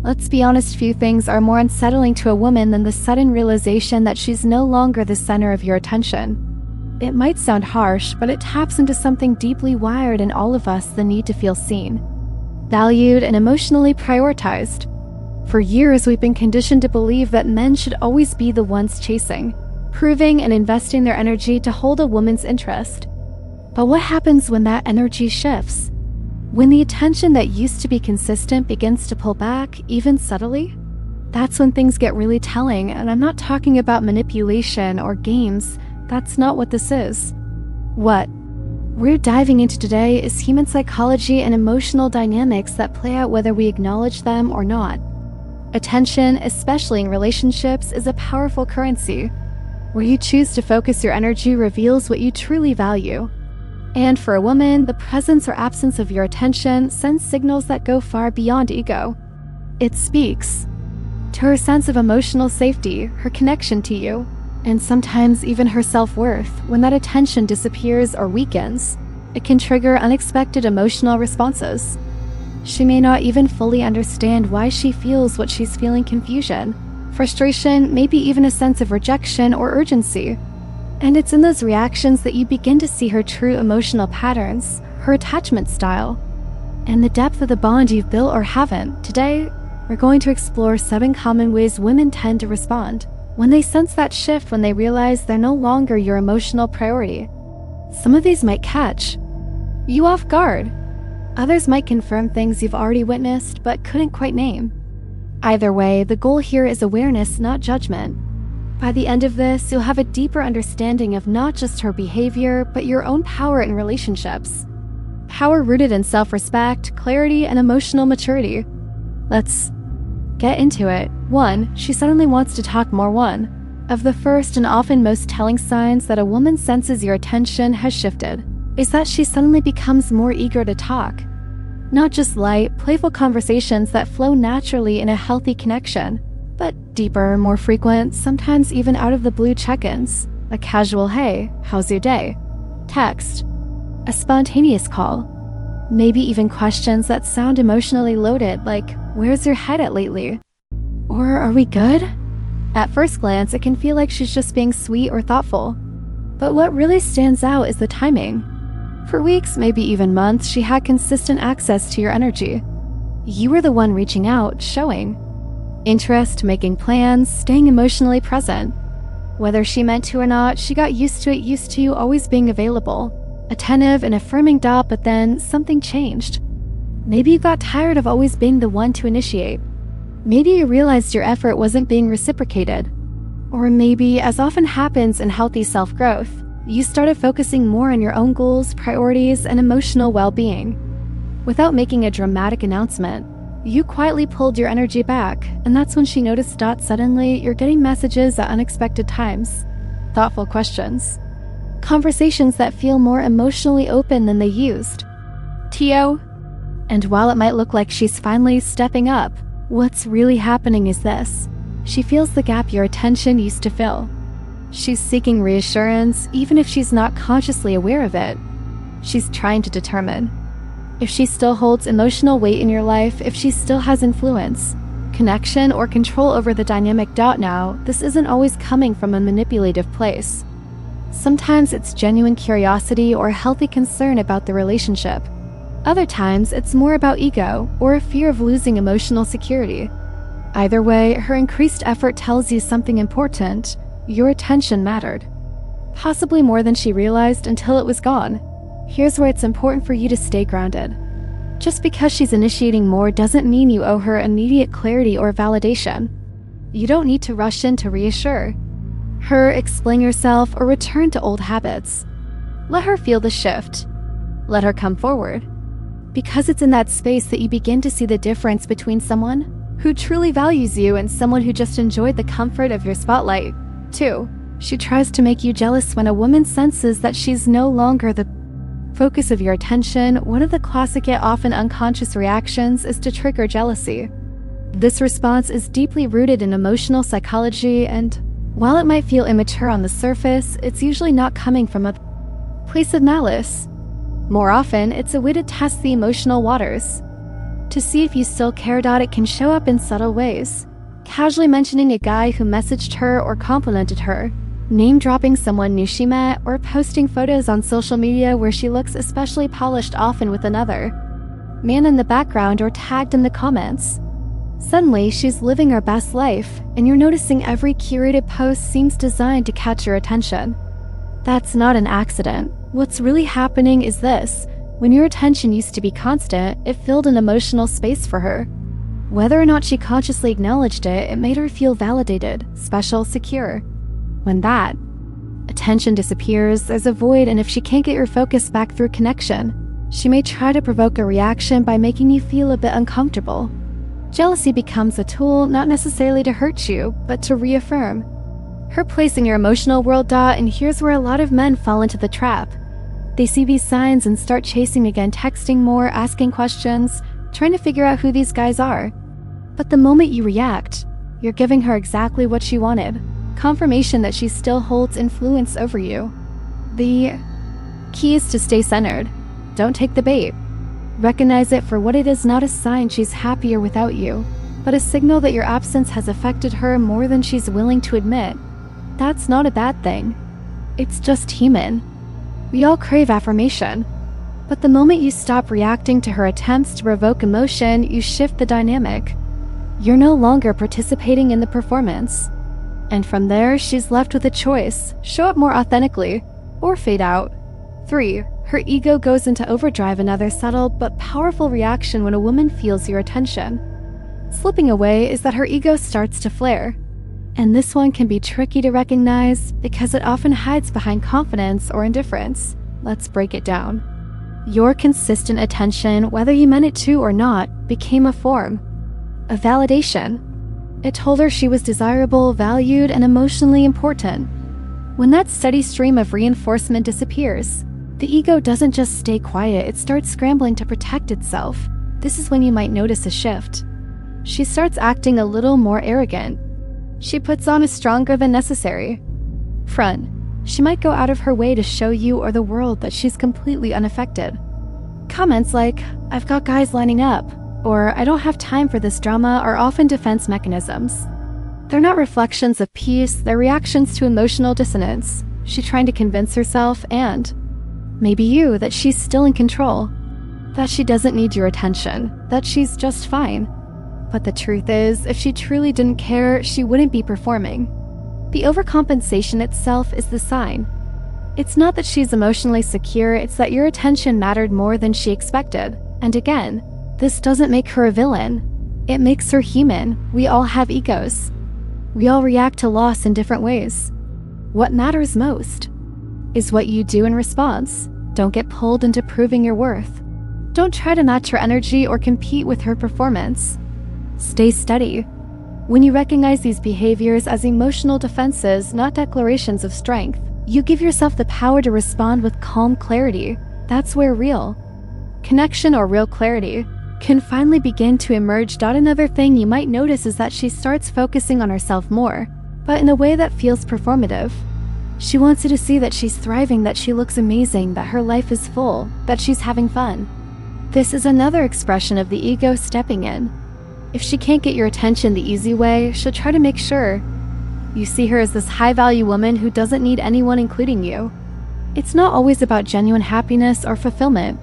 Let's be honest, few things are more unsettling to a woman than the sudden realization that she's no longer the center of your attention. It might sound harsh, but it taps into something deeply wired in all of us: the need to feel seen, valued, and emotionally prioritized. For years, we've been conditioned to believe that men should always be the ones chasing, proving, and investing their energy to hold a woman's interest. But what happens when that energy shifts? When the attention that used to be consistent begins to pull back, even subtly? That's when things get really telling, and I'm not talking about manipulation or games. That's not what this is. What we're diving into today is human psychology and emotional dynamics that play out whether we acknowledge them or not. Attention, especially in relationships, is a powerful currency. Where you choose to focus your energy reveals what you truly value. And for a woman, the presence or absence of your attention sends signals that go far beyond ego. It speaks to her sense of emotional safety, her connection to you, and sometimes even her self-worth. When that attention disappears or weakens, it can trigger unexpected emotional responses. She may not even fully understand why she feels what she's feeling: confusion, frustration, maybe even a sense of rejection or urgency. And it's in those reactions that you begin to see her true emotional patterns, her attachment style, and the depth of the bond you've built or haven't. Today, we're going to explore 7 common ways women tend to respond when they sense that shift, when they realize they're no longer your emotional priority. Some of these might catch you off guard. Others might confirm things you've already witnessed but couldn't quite name. Either way, the goal here is awareness, not judgment. By the end of this, you'll have a deeper understanding of not just her behavior, but your own power in relationships. Power rooted in self-respect, clarity, and emotional maturity. Let's get into it. 1. She suddenly wants to talk more. One of the first and often most telling signs that a woman senses your attention has shifted is that she suddenly becomes more eager to talk. Not just light, playful conversations that flow naturally in a healthy connection, but deeper, more frequent, sometimes even out-of-the-blue check-ins. A casual "Hey, how's your day?" text, a spontaneous call, maybe even questions that sound emotionally loaded, like, "Where's your head at lately?" Or "Are we good?" At first glance, it can feel like she's just being sweet or thoughtful. But what really stands out is the timing. For weeks, maybe even months, she had consistent access to your energy. You were the one reaching out, showing interest, making plans, staying emotionally present. Whether she meant to or not, she got used to it, used to you always being available, attentive and affirming. But then something changed. Maybe you got tired of always being the one to initiate. Maybe you realized your effort wasn't being reciprocated. Or maybe, as often happens in healthy self-growth, you started focusing more on your own goals, priorities, and emotional well-being. Without making a dramatic announcement, you quietly pulled your energy back, and that's when she noticed. Suddenly, you're getting messages at unexpected times, thoughtful questions, conversations that feel more emotionally open than they used to. And while it might look like she's finally stepping up, what's really happening is this: she feels the gap your attention used to fill. She's seeking reassurance, even if she's not consciously aware of it. She's trying to determine if she still holds emotional weight in your life, if she still has influence, connection, or control over the dynamic. Now, this isn't always coming from a manipulative place. Sometimes it's genuine curiosity or a healthy concern about the relationship. Other times, it's more about ego or a fear of losing emotional security. Either way, her increased effort tells you something important: your attention mattered. Possibly more than she realized until it was gone. Here's where it's important for you to stay grounded. Just because she's initiating more doesn't mean you owe her immediate clarity or validation. You don't need to rush in to reassure her, explain yourself, or return to old habits. Let her feel the shift. Let her come forward. Because it's in that space that you begin to see the difference between someone who truly values you and someone who just enjoyed the comfort of your spotlight. 2. She tries to make you jealous. When a woman senses that she's no longer the focus of your attention, one of the classic yet often unconscious reactions is to trigger jealousy. This response is deeply rooted in emotional psychology, and while it might feel immature on the surface, it's usually not coming from a place of malice. More often, it's a way to test the emotional waters, To see if you still cared. It can show up in subtle ways. Casually mentioning a guy who messaged her or complimented her, name-dropping someone new she met, or posting photos on social media where she looks especially polished, often with another man in the background or tagged in the comments. Suddenly, she's living her best life, and you're noticing every curated post seems designed to catch your attention. That's not an accident. What's really happening is this: when your attention used to be constant, it filled an emotional space for her. Whether or not she consciously acknowledged it, it made her feel validated, special, secure. When that attention disappears, there's a void, and if she can't get your focus back through connection, she may try to provoke a reaction by making you feel a bit uncomfortable. Jealousy becomes a tool not necessarily to hurt you, but to reaffirm her place in your emotional world. And here's where a lot of men fall into the trap. They see these signs and start chasing again, texting more, asking questions, trying to figure out who these guys are. But the moment you react, you're giving her exactly what she wanted: confirmation that she still holds influence over you. The key is to stay centered. Don't take the bait. Recognize it for what it is, not a sign she's happier without you, but a signal that your absence has affected her more than she's willing to admit. That's not a bad thing. It's just human. We all crave affirmation. But the moment you stop reacting to her attempts to provoke emotion, you shift the dynamic. You're no longer participating in the performance. And from there, she's left with a choice: show up more authentically, or fade out. 3. Her ego goes into overdrive, another subtle but powerful reaction when a woman feels your attention. Slipping away is that her ego starts to flare. And this one can be tricky to recognize because it often hides behind confidence or indifference. Let's break it down. Your consistent attention, whether you meant it to or not, became a form of validation. It told her she was desirable, valued, and emotionally important. When that steady stream of reinforcement disappears, the ego doesn't just stay quiet, it starts scrambling to protect itself. This is when you might notice a shift. She starts acting a little more arrogant. She puts on a stronger than necessary front. She might go out of her way to show you or the world that she's completely unaffected. Comments like, "I've got guys lining up," or "I don't have time for this drama," are often defense mechanisms. They're not reflections of peace, they're reactions to emotional dissonance. She's trying to convince herself, and maybe you, that she's still in control, that she doesn't need your attention, that she's just fine. But the truth is, if she truly didn't care, she wouldn't be performing. The overcompensation itself is the sign. It's not that she's emotionally secure, it's that your attention mattered more than she expected. And again, this doesn't make her a villain. It makes her human. We all have egos. We all react to loss in different ways. What matters most is what you do in response. Don't get pulled into proving your worth. Don't try to match her energy or compete with her performance. Stay steady. When you recognize these behaviors as emotional defenses, not declarations of strength, you give yourself the power to respond with calm clarity. That's where real connection or real clarity can finally begin to emerge. Another thing you might notice is that she starts focusing on herself more, but in a way that feels performative. She wants you to see that she's thriving, that she looks amazing, that her life is full, that she's having fun. This is another expression of the ego stepping in. If she can't get your attention the easy way, she'll try to make sure you see her as this high-value woman who doesn't need anyone, including you. It's not always about genuine happiness or fulfillment.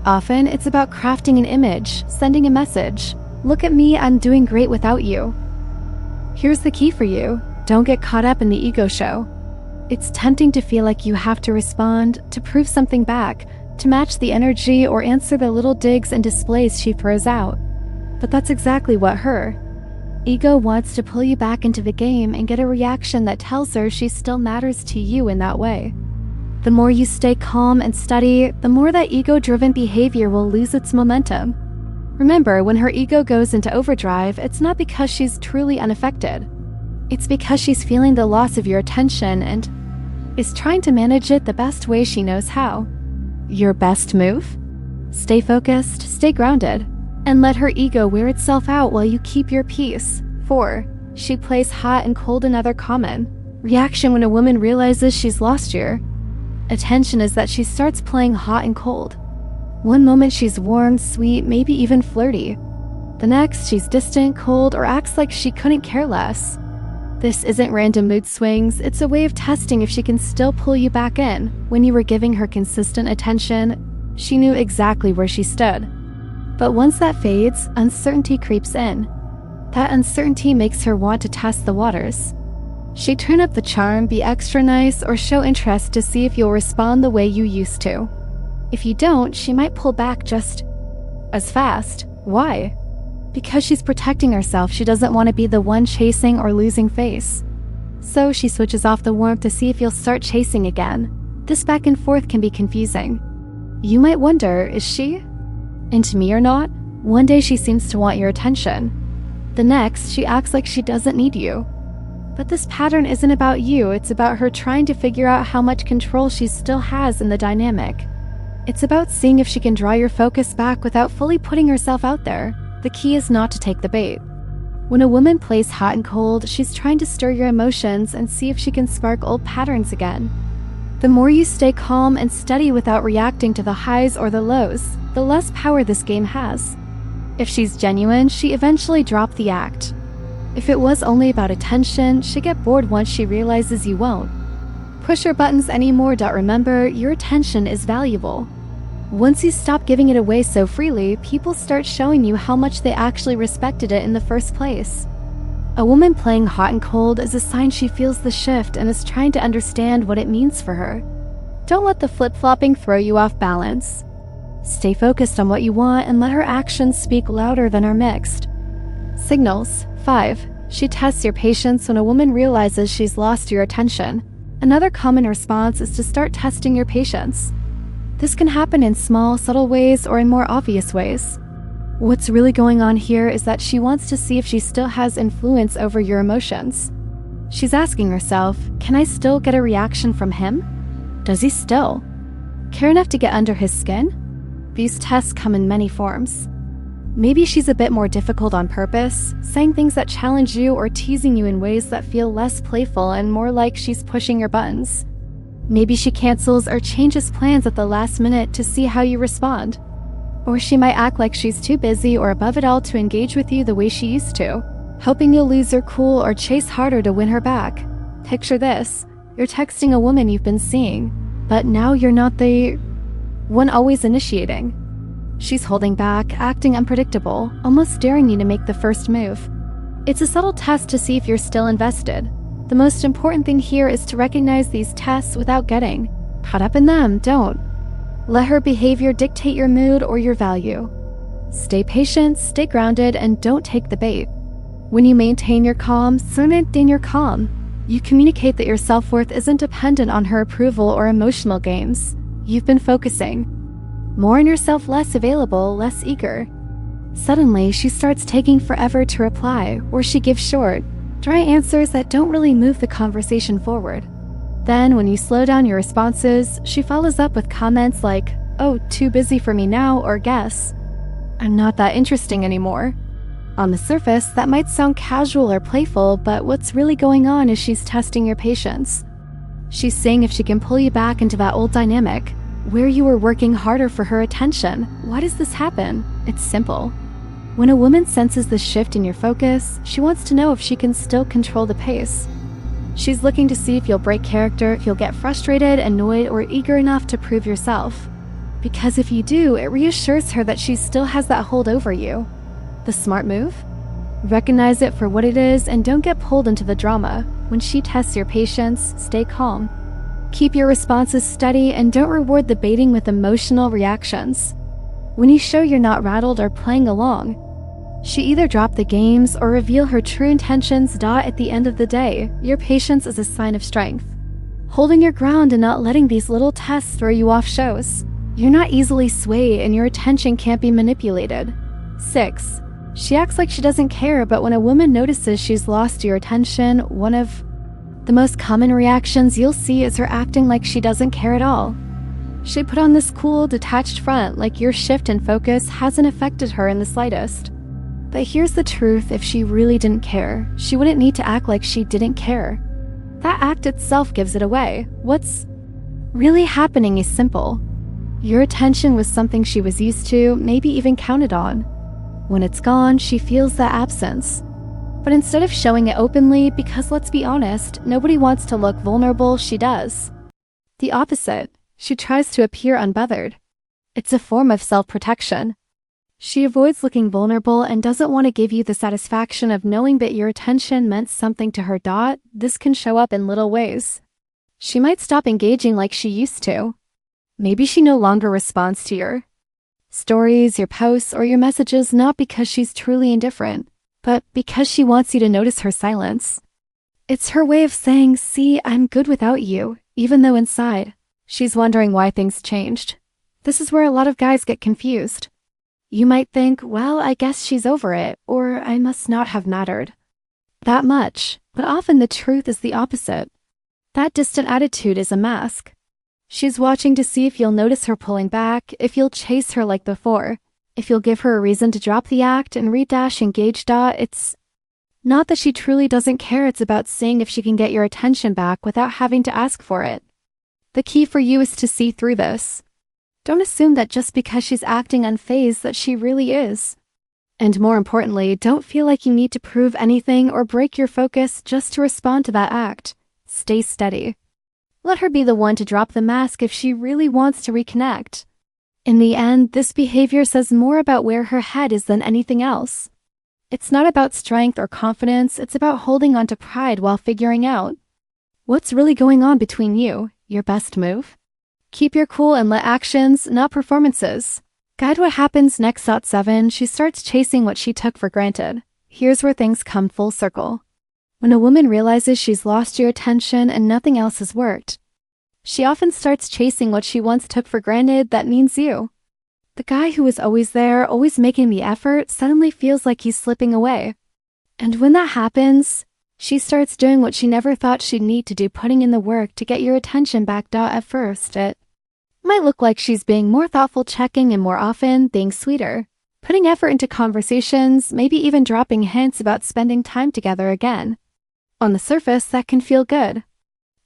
Often, it's about crafting an image, sending a message. Look at me, I'm doing great without you. Here's the key for you. Don't get caught up in the ego show. It's tempting to feel like you have to respond, to prove something back, to match the energy or answer the little digs and displays she throws out. But that's exactly what her ego wants: to pull you back into the game and get a reaction that tells her she still matters to you in that way. The more you stay calm and steady, the more that ego-driven behavior will lose its momentum. Remember, when her ego goes into overdrive, it's not because she's truly unaffected. It's because she's feeling the loss of your attention and is trying to manage it the best way she knows how. Your best move? Stay focused, stay grounded, and let her ego wear itself out while you keep your peace. 4. She plays hot and cold, another common reaction when a woman realizes she's lost your attention is that she starts playing hot and cold. One moment she's warm, sweet, maybe even flirty. The next, she's distant, cold, or acts like she couldn't care less. This isn't random mood swings, it's a way of testing if she can still pull you back in. When you were giving her consistent attention, she knew exactly where she stood. But once that fades, uncertainty creeps in. That uncertainty makes her want to test the waters. She'd turn up the charm, be extra nice, or show interest to see if you'll respond the way you used to. If you don't, she might pull back just as fast. Why? Because she's protecting herself. She doesn't want to be the one chasing or losing face. So she switches off the warmth to see if you'll start chasing again. This back and forth can be confusing. You might wonder, is she into me or not? One day she seems to want your attention. The next, she acts like she doesn't need you. But this pattern isn't about you, it's about her trying to figure out how much control she still has in the dynamic. It's about seeing if she can draw your focus back without fully putting herself out there. The key is not to take the bait. When a woman plays hot and cold, she's trying to stir your emotions and see if she can spark old patterns again. The more you stay calm and steady without reacting to the highs or the lows, the less power this game has. If she's genuine, she eventually dropped the act. If it was only about attention, she'd get bored once she realizes you won't push her buttons anymore. Remember, your attention is valuable. Once you stop giving it away so freely, people start showing you how much they actually respected it in the first place. A woman playing hot and cold is a sign she feels the shift and is trying to understand what it means for her. Don't let the flip-flopping throw you off balance. Stay focused on what you want and let her actions speak louder than her mixed signals. 5. She tests your patience when a woman realizes she's lost your attention. Another common response is to start testing your patience. This can happen in small, subtle ways or in more obvious ways. What's really going on here is that she wants to see if she still has influence over your emotions. She's asking herself, can I still get a reaction from him? Does he still care enough to get under his skin? These tests come in many forms. Maybe she's a bit more difficult on purpose, saying things that challenge you or teasing you in ways that feel less playful and more like she's pushing your buttons. Maybe she cancels or changes plans at the last minute to see how you respond. Or she might act like she's too busy or above it all to engage with you the way she used to, hoping you'll lose her cool or chase harder to win her back. Picture this. You're texting a woman you've been seeing, but now you're not the one always initiating. She's holding back, acting unpredictable, almost daring you to make the first move. It's a subtle test to see if you're still invested. The most important thing here is to recognize these tests without getting caught up in them. Don't let her behavior dictate your mood or your value. Stay patient, stay grounded, and don't take the bait. When you maintain your calm, maintain your calm. You communicate that your self-worth isn't dependent on her approval or emotional gains. You've been focusing more on yourself, less available, less eager. Suddenly, she starts taking forever to reply, or she gives short, dry answers that don't really move the conversation forward. Then, when you slow down your responses, she follows up with comments like, "Oh, too busy for me now," or "Guess I'm not that interesting anymore." On the surface, that might sound casual or playful, but what's really going on is she's testing your patience. She's seeing if she can pull you back into that old dynamic, where you were working harder for her attention. Why does this happen? It's simple. When a woman senses the shift in your focus, she wants to know if she can still control the pace. She's looking to see if you'll break character, if you'll get frustrated, annoyed, or eager enough to prove yourself. Because if you do, it reassures her that she still has that hold over you. The smart move? Recognize it for what it is and don't get pulled into the drama. When she tests your patience, stay calm. Keep your responses steady and don't reward the baiting with emotional reactions. When you show you're not rattled or playing along, she either drop the games or reveal her true intentions. At the end of the day, your patience is a sign of strength. Holding your ground and not letting these little tests throw you off shows. You're not easily swayed and your attention can't be manipulated. 6. She acts like she doesn't care, but when a woman notices she's lost your attention, one of the most common reactions you'll see is her acting like she doesn't care at all. She put on this cool, detached front, like your shift in focus hasn't affected her in the slightest. But here's the truth, if she really didn't care, she wouldn't need to act like she didn't care. That act itself gives it away. What's really happening is simple. Your attention was something she was used to, maybe even counted on. When it's gone, she feels that absence. But instead of showing it openly, because let's be honest, nobody wants to look vulnerable, she does. The opposite, she tries to appear unbothered. It's a form of self-protection. She avoids looking vulnerable and doesn't want to give you the satisfaction of knowing that your attention meant something to her. This can show up in little ways. She might stop engaging like she used to. Maybe she no longer responds to your stories, your posts, or your messages, not because she's truly indifferent, but because she wants you to notice her silence. It's her way of saying, see, I'm good without you, even though inside, she's wondering why things changed. This is where a lot of guys get confused. You might think, well, I guess she's over it, or I must not have mattered that much, but often the truth is the opposite. That distant attitude is a mask. She's watching to see if you'll notice her pulling back, if you'll chase her like before, if you'll give her a reason to drop the act and engage. It's not that she truly doesn't care, it's about seeing if she can get your attention back without having to ask for it. The key for you is to see through this. Don't assume that just because she's acting unfazed that she really is. And more importantly, don't feel like you need to prove anything or break your focus just to respond to that act. Stay steady. Let her be the one to drop the mask if she really wants to reconnect. In the end, this behavior says more about where her head is than anything else. It's not about strength or confidence, it's about holding on to pride while figuring out what's really going on between you. Your best move? Keep your cool and let actions, not performances, guide what happens next. 7. She starts chasing what she took for granted. Here's where things come full circle. When a woman realizes she's lost your attention and nothing else has worked, she often starts chasing what she once took for granted. That means you. The guy who was always there, always making the effort, suddenly feels like he's slipping away. And when that happens, she starts doing what she never thought she'd need to do, putting in the work to get your attention back. At first, it might look like she's being more thoughtful, checking in more often, being sweeter, putting effort into conversations, maybe even dropping hints about spending time together again. On the surface, that can feel good.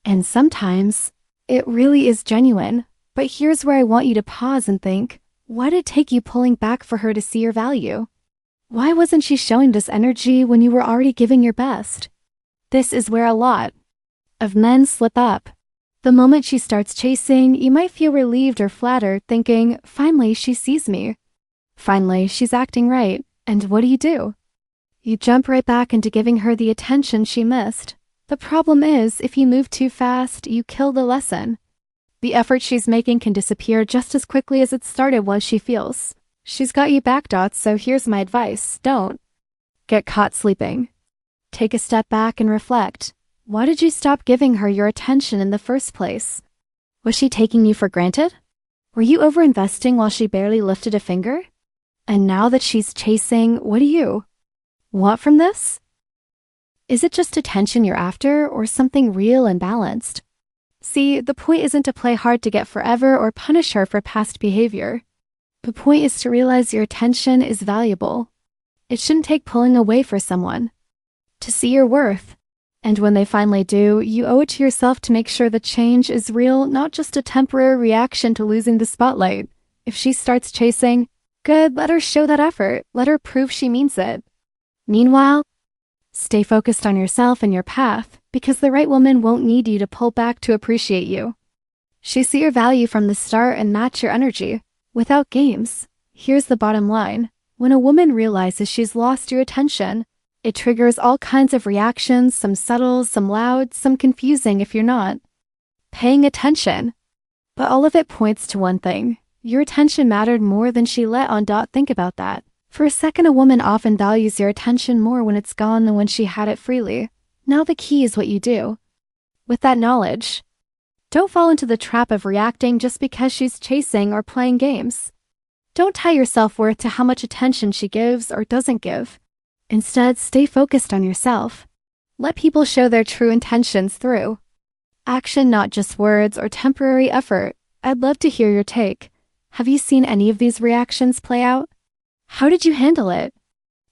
And sometimes, it really is genuine. But here's where I want you to pause and think, why did it take you pulling back for her to see your value? Why wasn't she showing this energy when you were already giving your best? This is where a lot of men slip up. The moment she starts chasing, you might feel relieved or flattered, thinking, finally she sees me. Finally, she's acting right. And what do? You jump right back into giving her the attention she missed. The problem is, if you move too fast, you kill the lesson. The effort she's making can disappear just as quickly as it started once she feels she's got you back. So here's my advice. Don't get caught sleeping. Take a step back and reflect. Why did you stop giving her your attention in the first place? Was she taking you for granted? Were you overinvesting while she barely lifted a finger? And now that she's chasing, what do you want from this? Is it just attention you're after, or something real and balanced? See, the point isn't to play hard to get forever or punish her for past behavior. The point is to realize your attention is valuable. It shouldn't take pulling away for someone to see your worth. And when they finally do, you owe it to yourself to make sure the change is real, not just a temporary reaction to losing the spotlight. If she starts chasing, good, let her show that effort. Let her prove she means it. Meanwhile, stay focused on yourself and your path, because the right woman won't need you to pull back to appreciate you. She see your value from the start and match your energy. Without games. Here's the bottom line. When a woman realizes she's lost your attention, it triggers all kinds of reactions, some subtle, some loud, some confusing if you're not paying attention. But all of it points to one thing. Your attention mattered more than she let on. Think about that. For a second, a woman often values your attention more when it's gone than when she had it freely. Now the key is what you do with that knowledge. Don't fall into the trap of reacting just because she's chasing or playing games. Don't tie your self-worth to how much attention she gives or doesn't give. Instead, stay focused on yourself. Let people show their true intentions through action, not just words or temporary effort. I'd love to hear your take. Have you seen any of these reactions play out? How did you handle it?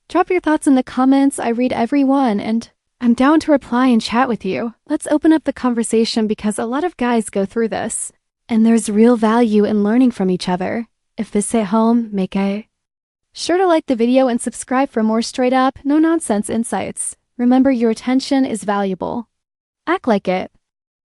Drop your thoughts in the comments. I read every one, and I'm down to reply and chat with you. Let's open up the conversation because a lot of guys go through this, and there's real value in learning from each other. If this hit home, make a Sure to like the video and subscribe for more straight up, no nonsense insights. Remember, your attention is valuable. Act like it.